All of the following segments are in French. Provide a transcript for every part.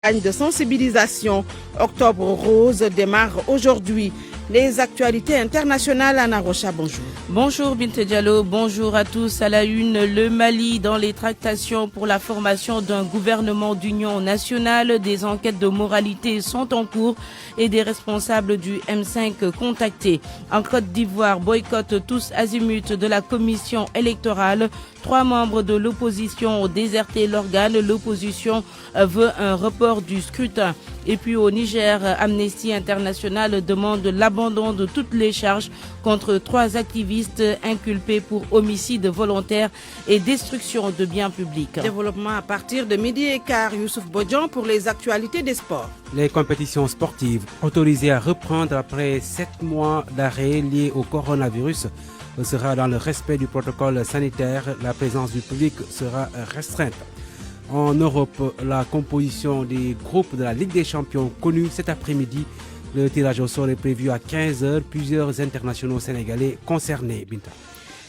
Campagne de sensibilisation Octobre Rose démarre aujourd'hui. Les actualités internationales, Anna Rocha, bonjour. Bonjour Binte Diallo, bonjour à tous. À la une, le Mali dans les tractations pour la formation d'un gouvernement d'union nationale. Des enquêtes de moralité sont en cours et des responsables du M5 contactés. En Côte d'Ivoire, boycott tous azimuts de la commission électorale. 3 membres de l'opposition ont déserté l'organe. L'opposition veut un report du scrutin. Et puis au Niger, Amnesty International demande l'abandon de toutes les charges contre 3 activistes inculpés pour homicide volontaire et destruction de biens publics. Développement à partir de 12h15, Youssouf Bodjan pour les actualités des sports. Les compétitions sportives autorisées à reprendre après 7 mois d'arrêt liés au coronavirus sera dans le respect du protocole sanitaire. La présence du public sera restreinte. En Europe, la composition des groupes de la Ligue des Champions connue cet après-midi. Le tirage au sort est prévu à 15h. Plusieurs internationaux sénégalais concernés. Binta.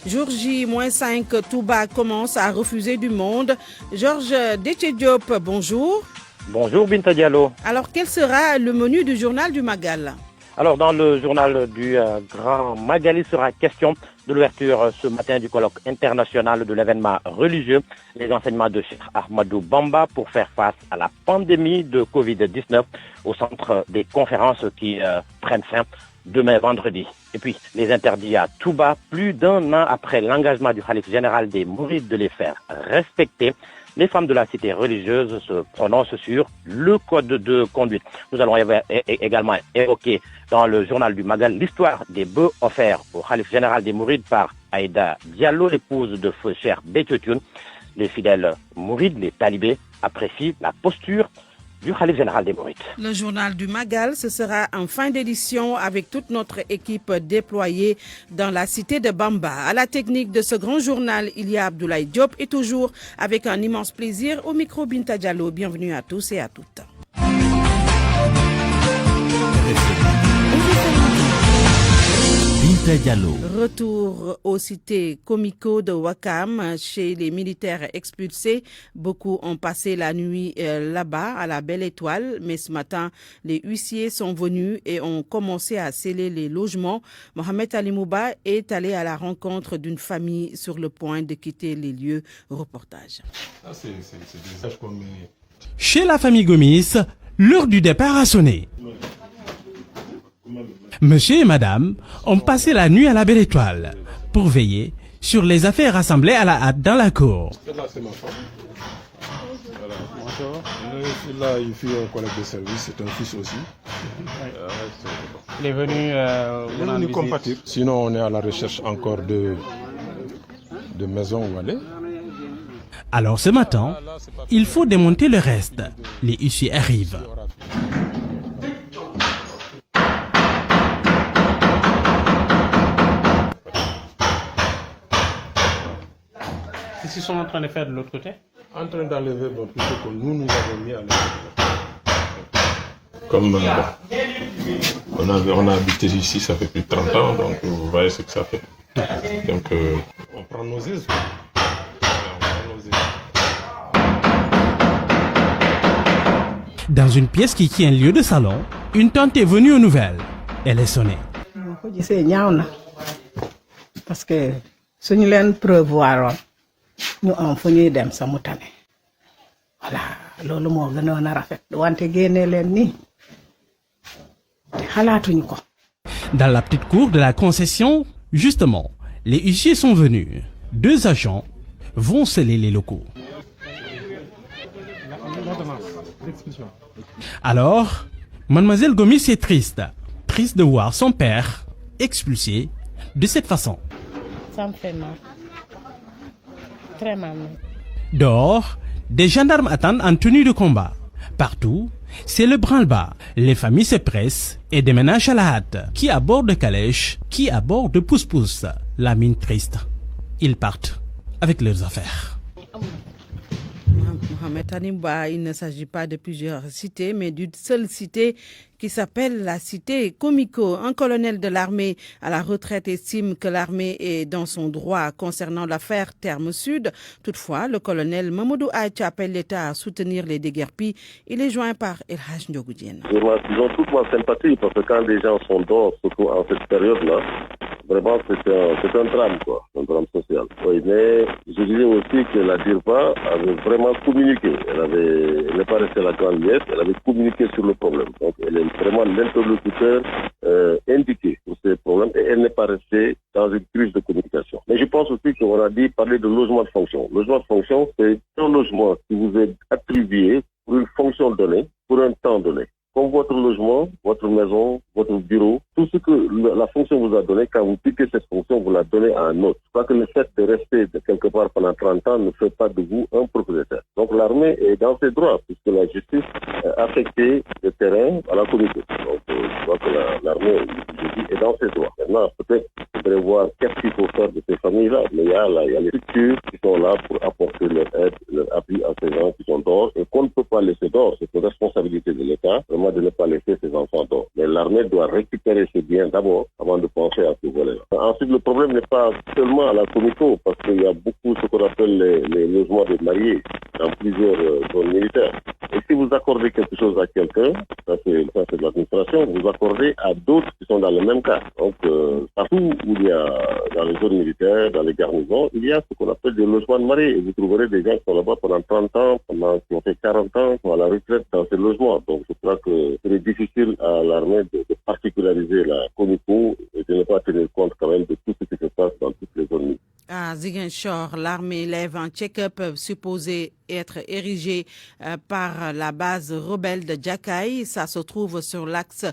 Jour J-5, Touba commence à refuser du monde. Georges Détché-Diop, bonjour. Bonjour Binta Diallo. Alors quel sera le menu du journal du Magal? Alors dans le journal du Grand Magal, il sera question de l'ouverture ce matin du colloque international de l'événement religieux, les enseignements de Cheikh Ahmadou Bamba pour faire face à la pandémie de Covid-19 au centre des conférences qui prennent fin demain vendredi. Et puis les interdits à Touba, plus d'1 an après l'engagement du khalife général des Mourides de les faire respecter. Les femmes de la cité religieuse se prononcent sur le code de conduite. Nous allons également évoquer dans le journal du Magal l'histoire des bœufs offerts au khalife général des Mourides par Aïda Diallo, l'épouse de feu Cheikh Béthio Thioune. Les fidèles Mourides, les talibés, apprécient la posture du khalife général des Mourides. Le journal du Magal, ce sera en fin d'édition avec toute notre équipe déployée dans la cité de Bamba. À la technique de ce grand journal, il y a Abdoulaye Diop et toujours avec un immense plaisir au micro Binta Diallo. Bienvenue à tous et à toutes. Retour aux cités Comico de Ouakam chez les militaires expulsés. Beaucoup ont passé la nuit là-bas à la Belle Étoile, mais ce matin, les huissiers sont venus et ont commencé à sceller les logements. Mohamed Ali Mouba est allé à la rencontre d'une famille sur le point de quitter les lieux. Reportage. Chez la famille Gomis, l'heure du départ a sonné. Monsieur et madame ont passé la nuit à la Belle Étoile pour veiller sur les affaires rassemblées à la hâte dans la cour. Là, c'est ma femme. Voilà. Bonjour. Là, il fait un collègue de service, c'est un fils aussi. Il est venu compatir. Sinon, on est à la recherche encore de maisons où aller. Alors ce matin, il faut démonter le reste. Les huissiers arrivent. Qu'est-ce qu'ils sont en train de faire de l'autre côté? En train d'enlever tout ce que nous avons mis à l'intérieur. Comme on a habité ici, ça fait plus de 30 ans, donc vous voyez ce que ça fait. Donc on prend nos aises. Dans une pièce qui tient lieu de salon, une tante est venue aux nouvelles. Elle est sonnée. Parce que si nous les prévoirons, nous avons fini dem sa mutane. Voilà, lolu mo gënon na rafet wante génné len ni xalaatuñ ko. Dans la petite cour de la concession, justement, les huissiers sont venus. 2 agents vont sceller les locaux. Alors, mademoiselle Gomis est triste de voir son père expulsé de cette façon. Ça me fait mal. Très mal. Dehors, des gendarmes attendent en tenue de combat. Partout, c'est le branle-bas. Les familles se pressent et déménagent à la hâte. Qui à bord de calèche, qui à bord de pousse-pousse. La mine triste. Ils partent avec leurs affaires. Mohamed Animba, il ne s'agit pas de plusieurs cités, mais d'une seule cité qui s'appelle la cité Comico. Un colonel de l'armée à la retraite estime que l'armée est dans son droit concernant l'affaire Terme Sud. Toutefois, le colonel Mamadou Aïcha appelle l'État à soutenir les déguerpis. Il est joint par El Haj Ndiogoudien. Ils ont toute ma sympathie parce que quand les gens sont dehors, surtout en cette période-là, vraiment c'est un drame, quoi, un drame social. Oui, mais je disais aussi que la DIRPA avait vraiment communiqué. Elle n'est pas restée la grande liesse, elle avait communiqué sur le problème. Donc elle est vraiment l'interlocuteur indiqué pour ces problèmes et elle n'est pas restée dans une crise de communication. Mais je pense aussi qu'on a dit parler de logement de fonction. Logement de fonction, c'est un logement qui vous est attribué pour une fonction donnée, pour un temps donné. Comme votre logement, votre maison, votre bureau, tout ce que la fonction vous a donné, quand vous piquez cette fonction, vous la donnez à un autre. Je crois que le fait de rester quelque part pendant 30 ans ne fait pas de vous un propriétaire. Donc l'armée est dans ses droits, puisque la justice a affecté le terrain à la communauté. Donc je crois que l'armée, je dis, est dans ses droits. Maintenant, peut-être il faudrait voir qu'est-ce qu'il faut faire de ces familles-là. Mais il y a les structures qui sont là pour apporter leur aide, leur appui à ces gens qui sont dehors et qu'on ne peut pas laisser dehors. C'est une responsabilité de l'État de ne pas laisser ses enfants dehors. Mais l'armée doit récupérer ses biens d'abord avant de penser à ce volet-là. Ensuite, le problème n'est pas seulement à la Comico, parce qu'il y a beaucoup ce qu'on appelle les logements des mariés dans plusieurs zones militaires. Et si vous accordez quelque chose à quelqu'un, ça c'est de l'administration, vous accordez à d'autres qui sont dans le même cas. Donc, partout où il y a, dans les zones militaires, dans les garnisons, il y a ce qu'on appelle des logements de mariés. Et vous trouverez des gens qui sont là-bas pendant 30 ans, qui ont fait 40 ans, qui sont à la retraite dans ces logements. Donc, je crois que c'est difficile à l'armée de particulariser la Comico et de ne pas tenir compte quand même de tout ce qui se passe dans toutes les zones. À Ziguinchor, l'armée lève un check-up supposé être érigé par la base rebelle de Djakaï. Ça se trouve sur l'axe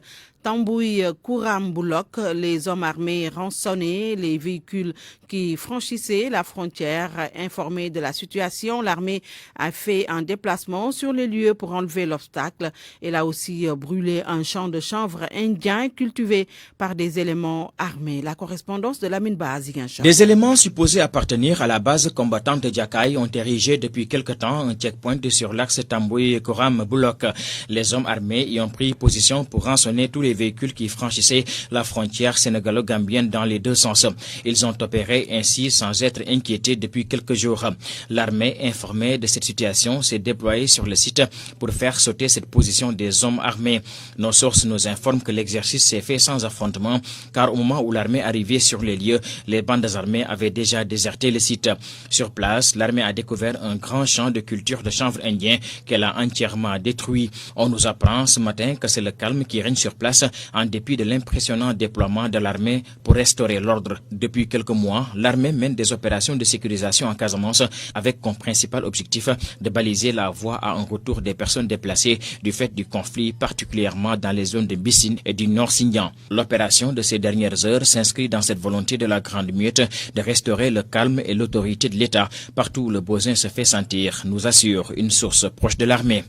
Tambouy-Kouram-Boulok. Les hommes armés rançonnaient les véhicules qui franchissaient la frontière. Informés de la situation, l'armée a fait un déplacement sur les lieux pour enlever l'obstacle. Elle a aussi brûlé un champ de chanvre indien cultivé par des éléments armés. La correspondance de Lamine Ba à Ziguinchor. Des éléments supposés appartenir à la base combattante de Djakaï ont érigé depuis quelque temps un checkpoint sur l'axe Tambouy-Kouram-Boulok. Les hommes armés y ont pris position pour rançonner tous les véhicules qui franchissaient la frontière sénégalo-gambienne dans les deux sens. Ils ont opéré ainsi sans être inquiétés depuis quelques jours. L'armée, informée de cette situation, s'est déployée sur le site pour faire sauter cette position des hommes armés. Nos sources nous informent que l'exercice s'est fait sans affrontement, car au moment où l'armée arrivait sur les lieux, les bandes armées avaient déjà déserté le site. Sur place, l'armée a découvert un grand champ de culture de chanvre indien qu'elle a entièrement détruit. On nous apprend ce matin que c'est le calme qui règne sur place en dépit de l'impressionnant déploiement de l'armée pour restaurer l'ordre. Depuis quelques mois, l'armée mène des opérations de sécurisation en Casamance avec comme principal objectif de baliser la voie à un retour des personnes déplacées du fait du conflit, particulièrement dans les zones de Bissine et du Nord Sindian. L'opération de ces dernières heures s'inscrit dans cette volonté de la Grande Muette de restaurer le calme et l'autorité de l'État partout où le besoin se fait sentir, nous assure une source proche de l'armée.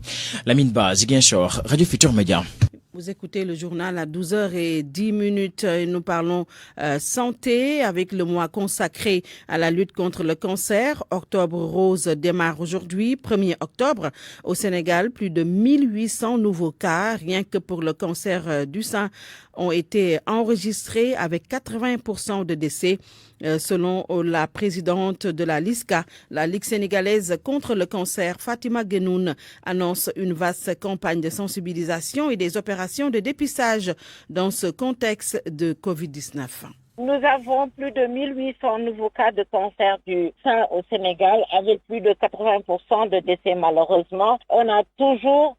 Lamine Ba, Ziguinchor, Radio Futur Média. Vous écoutez le journal à 12h10. Nous parlons santé avec le mois consacré à la lutte contre le cancer. Octobre Rose démarre aujourd'hui, 1er octobre. Au Sénégal, plus de 1800 nouveaux cas, rien que pour le cancer du sein, ont été enregistrés avec 80% de décès. Selon la présidente de la LISCA, la Ligue sénégalaise contre le cancer, Fatima Guenoun, annonce une vaste campagne de sensibilisation et des opérations de dépistage dans ce contexte de Covid-19. Nous avons plus de 1800 nouveaux cas de cancer du sein au Sénégal avec plus de 80% de décès malheureusement. On a toujours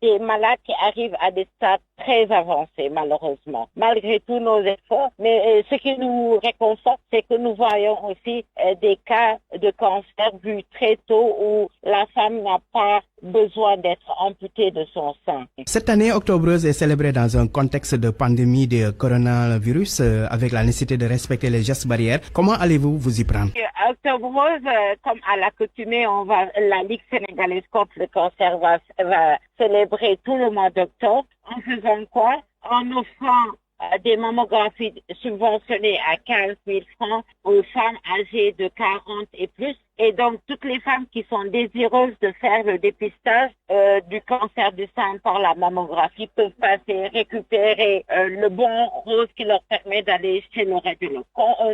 des malades qui arrivent à des stades très avancés malheureusement. Malgré tous nos efforts, mais ce qui nous réconforte, c'est que nous voyons aussi des cas de cancer vus très tôt où la femme n'a pas besoin d'être amputée de son sein. Cette année, Octobre Rose est célébrée dans un contexte de pandémie de coronavirus avec la nécessité de respecter les gestes barrières. Comment allez-vous vous y prendre? Octobre Rose, comme à l'accoutumée, la Ligue sénégalaise contre le cancer va célébrer tout le mois d'octobre. En faisant quoi? En offrant des mammographies subventionnées à 15 000 francs aux femmes âgées de 40 et plus. Et donc, toutes les femmes qui sont désireuses de faire le dépistage du cancer du sein par la mammographie peuvent passer récupérer le bon rose qui leur permet d'aller chez le radiologue.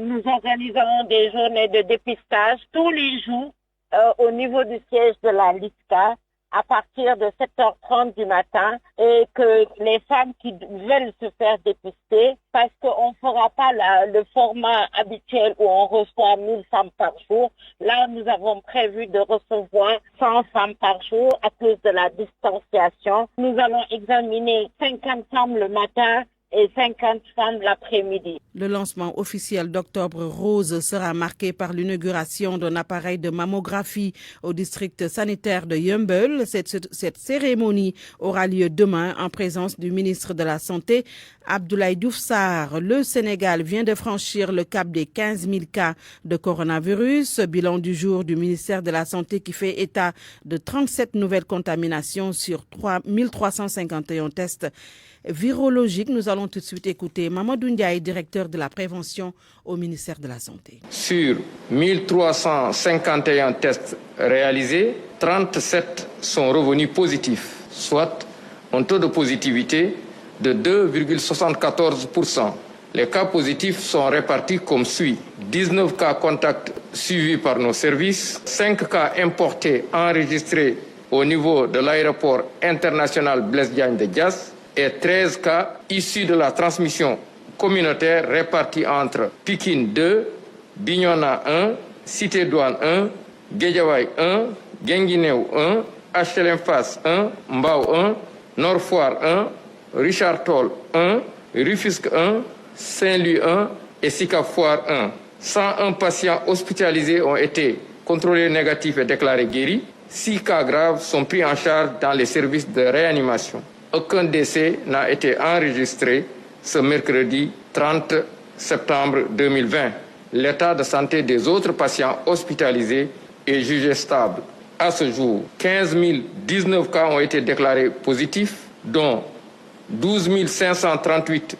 Nous organisons des journées de dépistage tous les jours au niveau du siège de la LISCA à partir de 7h30 du matin et que les femmes qui veulent se faire dépister, parce qu'on ne fera pas le format habituel où on reçoit 1000 femmes par jour. Là, nous avons prévu de recevoir 100 femmes par jour à cause de la distanciation. Nous allons examiner 50 femmes le matin et 50 femmes l'après-midi. Le lancement officiel d'Octobre Rose sera marqué par l'inauguration d'un appareil de mammographie au district sanitaire de Yeumbeul. Cette cérémonie aura lieu demain en présence du ministre de la Santé, Abdoulaye Diouf Sarr. Le Sénégal vient de franchir le cap des 15 000 cas de coronavirus. Bilan du jour du ministère de la Santé qui fait état de 37 nouvelles contaminations sur 1351 tests virologiques. Nous allons tout de suite écouter Mamadou Ndiaye, directeur de la prévention au ministère de la Santé. Sur 1351 tests réalisés, 37 sont revenus positifs, soit un taux de positivité de 2,74%. Les cas positifs sont répartis comme suit. 19 cas contacts suivis par nos services, 5 cas importés enregistrés au niveau de l'aéroport international Blaise Diagne de Diass, et 13 cas issus de la transmission communautaire répartis entre Pikine 2, Bignona 1, Cité Douane 1, Guédiawaye 1, Guinguinéo 1, HLM Fass 1, Mbao 1, Nord Foire 1, Richard Toll 1, Rufisque 1, Saint-Louis 1 et Sicap Foire 1. 101 patients hospitalisés ont été contrôlés négatifs et déclarés guéris. 6 cas graves sont pris en charge dans les services de réanimation. Aucun décès n'a été enregistré ce mercredi 30 septembre 2020. L'état de santé des autres patients hospitalisés est jugé stable. À ce jour, 15 019 cas ont été déclarés positifs, dont 12 538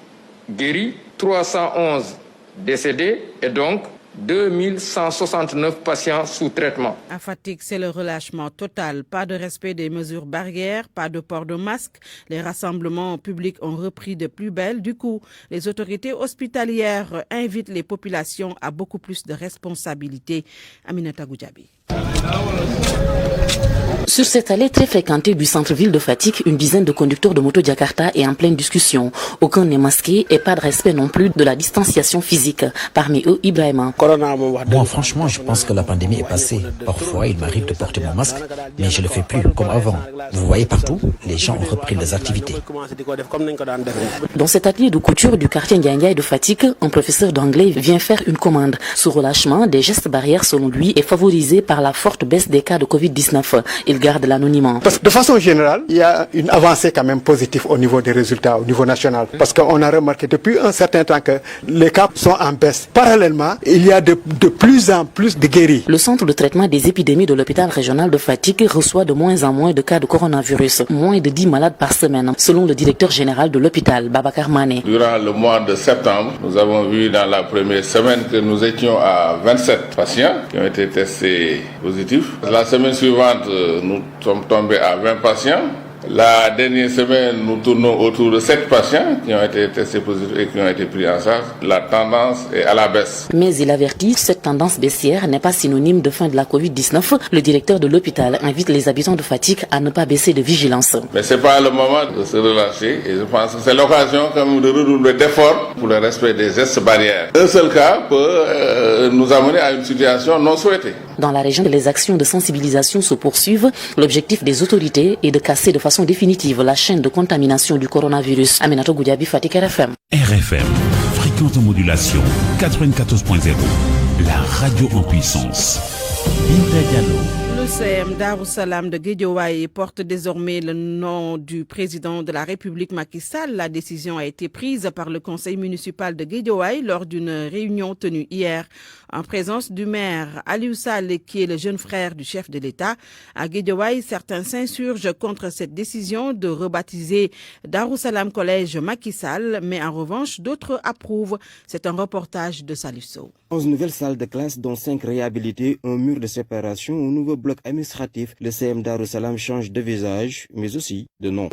guéris, 311 décédés et donc 2169 patients sous traitement. À Fatick, c'est le relâchement total. Pas de respect des mesures barrières, pas de port de masque. Les rassemblements publics ont repris de plus belle. Du coup, les autorités hospitalières invitent les populations à beaucoup plus de responsabilités. Aminata Goudiaby. Sur cette allée très fréquentée du centre-ville de Fatick, une dizaine de conducteurs de moto Jakarta est en pleine discussion. Aucun n'est masqué et pas de respect non plus de la distanciation physique. Parmi eux, Ibrahima. Bon, franchement, je pense que la pandémie est passée. Parfois, il m'arrive de porter mon masque, mais je le fais plus comme avant. Vous voyez partout, les gens ont repris leurs activités. Dans cet atelier de couture du quartier Ndiaye de Fatick, un professeur d'anglais vient faire une commande. Ce relâchement des gestes barrières, selon lui, est favorisé par la forte baisse des cas de Covid-19. Il garde l'anonymat. Parce que de façon générale, il y a une avancée quand même positive au niveau des résultats, au niveau national. Parce qu'on a remarqué depuis un certain temps que les cas sont en baisse. Parallèlement, il y a de plus en plus de guéris. Le centre de traitement des épidémies de l'hôpital régional de Fatick reçoit de moins en moins de cas de coronavirus. Moins de 10 malades par semaine, selon le directeur général de l'hôpital, Babacar Mané. Durant le mois de septembre, nous avons vu dans la première semaine que nous étions à 27 patients qui ont été testés positifs. La semaine suivante, nous sommes tombés à 20 patients. La dernière semaine, nous tournons autour de 7 patients qui ont été testés positifs et qui ont été pris en charge. La tendance est à la baisse. Mais il avertit, cette tendance baissière n'est pas synonyme de fin de la Covid-19. Le directeur de l'hôpital invite les habitants de Fatick à ne pas baisser de vigilance. Mais ce n'est pas le moment de se relâcher et je pense que c'est l'occasion quand même de redoubler d'efforts pour le respect des gestes barrières. Un seul cas peut nous amener à une situation non souhaitée. Dans la région, les actions de sensibilisation se poursuivent. L'objectif des autorités est de casser de façon définitive la chaîne de contamination du coronavirus. Aminato Goudiaby, Fatick, RFM. RFM, fréquente modulation 94.0, la radio en puissance. Le CM Darussalam de Guédiawaye porte désormais le nom du président de la République Macky Sall. La décision a été prise par le conseil municipal de Guédiawaye lors d'une réunion tenue hier en présence du maire Aliou Sall, qui est le jeune frère du chef de l'État. À Guédiawaye, certains s'insurgent contre cette décision de rebaptiser Darussalam Collège Macky Sall, mais en revanche, d'autres approuvent. C'est un reportage de Salif Sow. 11 nouvelles salles de classe, dont 5 réhabilitées, un mur de séparation, un nouveau bloc administratif. Le CM Darussalam change de visage, mais aussi de nom.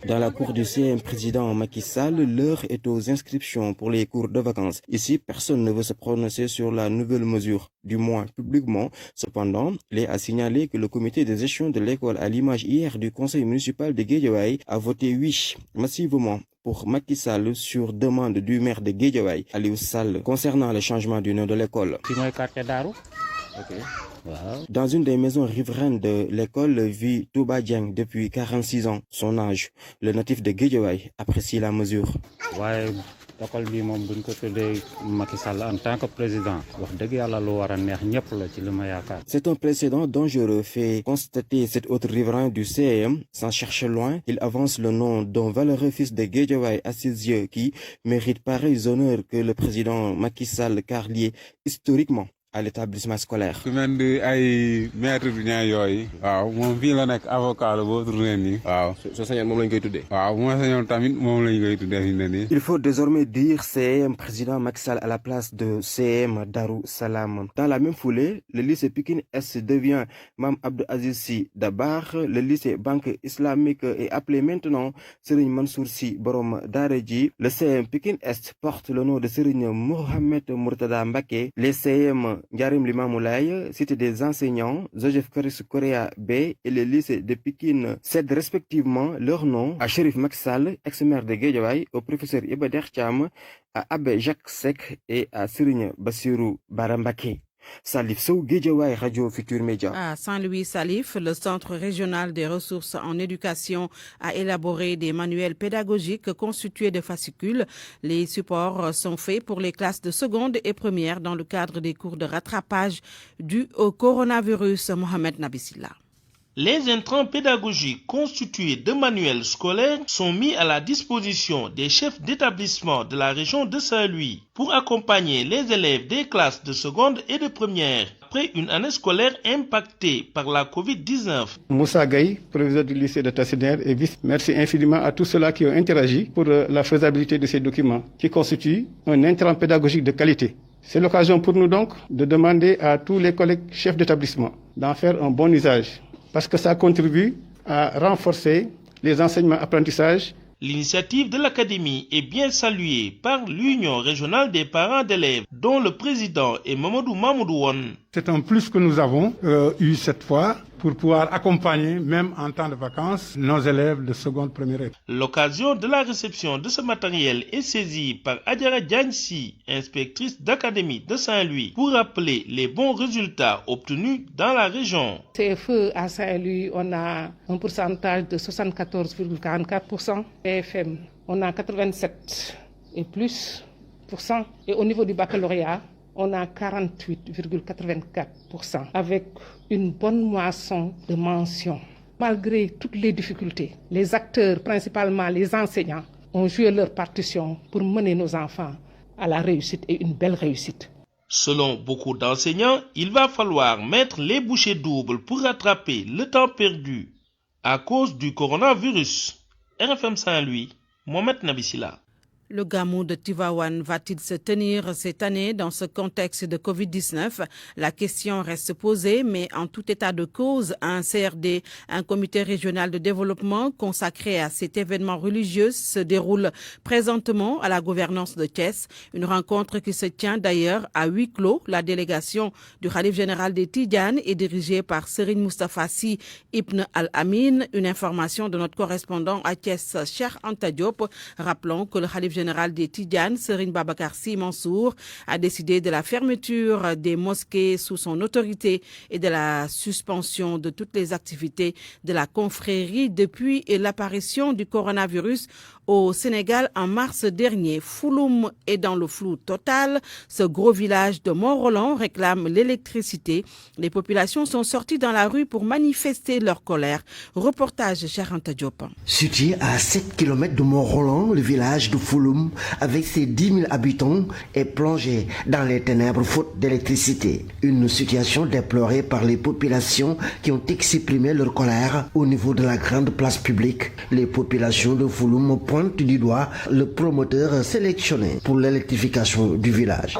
Dans la cour du CM président Macky Sall, l'heure est aux inscriptions pour les cours de vacances. Ici, personne ne veut se prononcer sur la nouvelle mesure, du moins publiquement. Cependant, il est à signaler que le comité des échelons de l'école, à l'image hier du conseil municipal de Guédiawaye, a voté oui massivement pour Macky Sall sur demande du maire de Guédiawaye, Aliou Sall, concernant le changement du nom de l'école. Dans une des maisons riveraines de l'école vit Touba Dieng depuis 46 ans, son âge. Le natif de Guédiawaye apprécie la mesure. C'est un précédent dangereux, fait constater cet autre riverain du CM. Sans chercher loin, il avance le nom d'un valeureux fils de Guédiawaye à ses yeux qui mérite pareils honneurs que le président Macky Sall, car lié historiquement à l'établissement scolaire. Il faut désormais dire CM président Macky Sall à la place de CM Darussalam. Dans la même foulée, le lycée Pikine Est devient Mam Abdou Aziz Sy Dabar. Le lycée Banque Islamique est appelé maintenant Serigne Mansour Sy Borom Dareji. Le CM Pikine Est porte le nom de Serigne Mohamed Murtada Mbacké. Les CM Ndiarim Limamoulaye, cité des enseignants, Joseph Karis Correa B et le lycée de Pikine cèdent respectivement leur nom à Chérif Macky Sall, ex-maire de Guédiawaye, au professeur Iba Der Thiam, à Abbé Jacques Seck et à Serigne Bassirou Barambake. Salif Sow, Guédiawaye, Radio Futur Média. À Saint-Louis Salif, le Centre régional des ressources en éducation a élaboré des manuels pédagogiques constitués de fascicules. Les supports sont faits pour les classes de seconde et première dans le cadre des cours de rattrapage dû au coronavirus. Mohamed Nabissila. Les intrants pédagogiques constitués de manuels scolaires sont mis à la disposition des chefs d'établissement de la région de Saint-Louis pour accompagner les élèves des classes de seconde et de première après une année scolaire impactée par la Covid-19. Moussa Gaye, proviseur du lycée de Tassinère et vice. Merci infiniment à tous ceux-là qui ont interagi pour la faisabilité de ces documents qui constituent un intrant pédagogique de qualité. C'est l'occasion pour nous donc de demander à tous les collègues chefs d'établissement d'en faire un bon usage, parce que ça contribue à renforcer les enseignements-apprentissages. L'initiative de l'Académie est bien saluée par l'Union régionale des parents d'élèves, dont le président est Mamadou Mamoudouane. C'est un plus que nous avons eu cette fois pour pouvoir accompagner, même en temps de vacances, nos élèves de seconde, première. L'occasion de la réception de ce matériel est saisie par Adjara Diansy, inspectrice d'académie de Saint-Louis, pour rappeler les bons résultats obtenus dans la région. CFE à Saint-Louis, on a un pourcentage de 74,44%. PFM, on a 87 et plus %. Et au niveau du baccalauréat, on a 48,84% avec une bonne moisson de mentions. Malgré toutes les difficultés, les acteurs, principalement les enseignants, ont joué leur partition pour mener nos enfants à la réussite et une belle réussite. Selon beaucoup d'enseignants, il va falloir mettre les bouchées doubles pour rattraper le temps perdu à cause du coronavirus. RFM Saint-Louis, Mohamed Nabissila. Le Gamou de Tivaouane va-t-il se tenir cette année dans ce contexte de Covid-19? La question reste posée, mais en tout état de cause, un CRD, un comité régional de développement consacré à cet événement religieux, se déroule présentement à la gouvernance de Thiès. Une rencontre qui se tient d'ailleurs à huis clos. La délégation du Khalif général des Tidjanes est dirigée par Serigne Moustapha Sy Ibn Al-Amin. Une information de notre correspondant à Thiès, Cheikh Anta Diop. Rappelons que le Khalif général des Tidjanes, Serigne Babacar Sy Mansour, a décidé de la fermeture des mosquées sous son autorité et de la suspension de toutes les activités de la confrérie depuis l'apparition du coronavirus au Sénégal en mars dernier. Fouloum est dans le flou total. Ce gros village de Mont-Roland réclame l'électricité. Les populations sont sorties dans la rue pour manifester leur colère. Reportage Charanta Diop. Situé à 7 km de Mont-Roland, le village de Fouloum, avec ses 10 000 habitants, est plongé dans les ténèbres faute d'électricité. Une situation déplorée par les populations qui ont exprimé leur colère au niveau de la grande place publique. Les populations de Fouloum pointent du doigt le promoteur sélectionné pour l'électrification du village.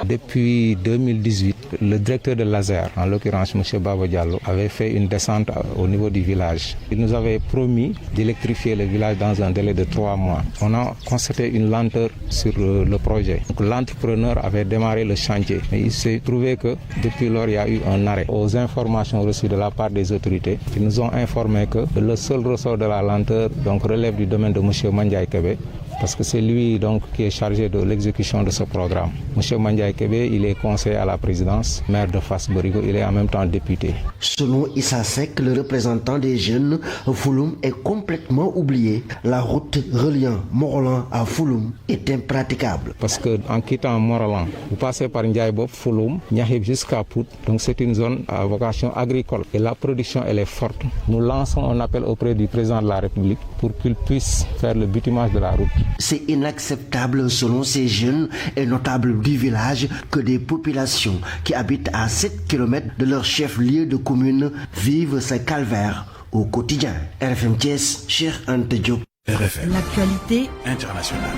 Depuis 2018, le directeur de l'ASER, en l'occurrence M. Baba Diallo, avait fait une descente au niveau du village. Il nous avait promis d'électrifier le village dans un délai de 3 mois. On a constaté une lenteur sur le projet. L'entrepreneur avait démarré le chantier, mais il s'est trouvé que depuis lors, il y a eu un arrêt. Aux informations reçues de la part des autorités, ils nous ont informé que le seul ressort de la lenteur relève du domaine de M. Mandiaye Kébé, parce que c'est lui qui est chargé de l'exécution de ce programme. M. Mandiaye Kébé, il est conseiller à la présidence, maire de Fass Borigo, il est en même temps député. Selon Issa Seck, le représentant des jeunes, Fouloum est complètement oublié. La route reliant Mont-Roland à Fouloum est impraticable. Parce qu'en quittant Mont-Roland, vous passez par Ndiaye-Bob, Fouloum, Niahib jusqu'à Pout. Donc c'est une zone à vocation agricole et la production elle est forte. Nous lançons un appel auprès du président de la République pour qu'il puisse faire le bitumage de la route. C'est inacceptable selon ces jeunes et notables du village que des populations qui habitent à 7 km de leur chef-lieu de commune vivent ces calvaires au quotidien. RFM Thiès, Cheikh Anta Diop. RFM. L'actualité internationale.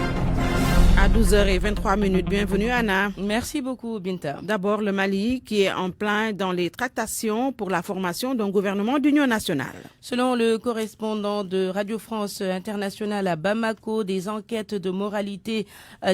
À 12h23, bienvenue Anna. Merci beaucoup Binta. D'abord le Mali qui est en plein dans les tractations pour la formation d'un gouvernement d'union nationale. Selon le correspondant de Radio France Internationale à Bamako, des enquêtes de moralité